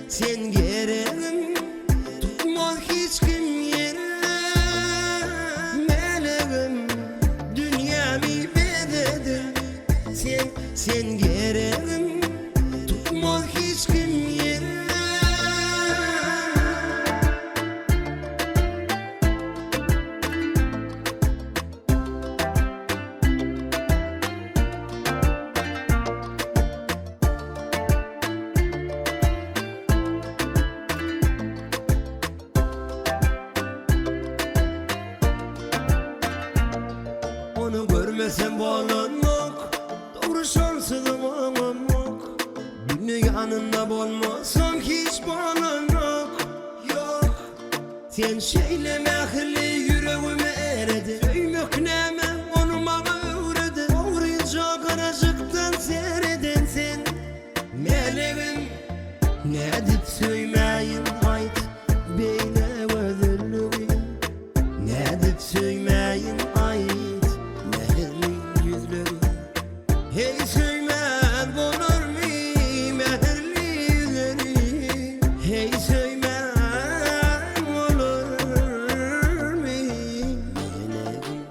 sen gereğim tutmaz hiç kim yerim. Meleğim dünyamı bededim, sen gereğim tutmaz hiç kim yerim. Onu görmesem bağlanmak, doğru şansım olmamak. Günü yanında olmasam hiç bağlanmak yok. Sen şeyle mehirli yüreğime eredin, söymek neme onu bana öğredin. Doğruyunca karacıktan seyredin sen. Meleğim ne edip söymeyin ait beyle özürlüğüm. Ne edip söymeyin ait hey söymen olur mu mehirli yüzleri? Hey söymen olur mu? Meleğim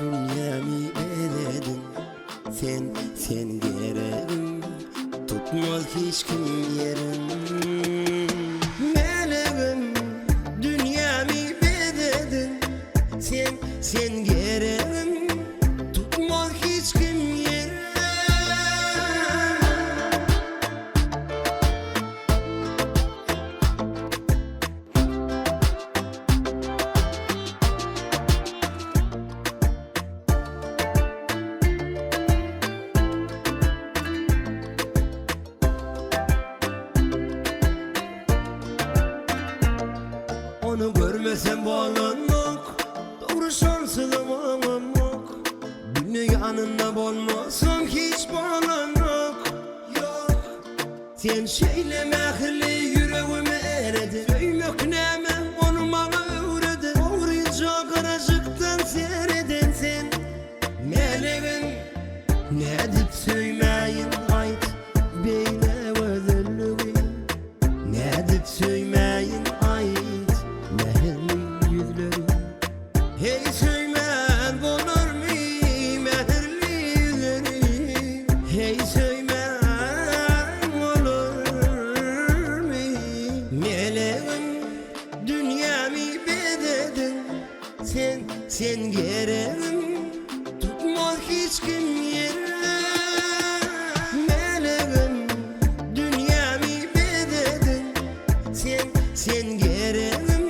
dünyamı eledin, sen gereğim tutmaz hiç kim yerim. Meleğim dünyamı bededin, sen gereğim tutmaz hiç kim yerim. Onu görmesem bağlanmak, doğru şansım olmamak. Günü yanında olmasam hiç bağlanmak yok. Sen şeyle mehirli yüreğime eredin, söymek neme onu bana öğredin. Doğruyunca karacıktan seyredin sen. Meleğim ne edip söymeyin ait beyle özürlüğüm. Ne edip söymeyin ait mehirli yüzlerim. Hey söymen olur mu mehirli yüzlerim? Hey söymen olur mu? Meleğim dünyamı bededin, sen gereğim tutmaz hiç kim yerim. Meleğim dünyamı bededin, sen gereğim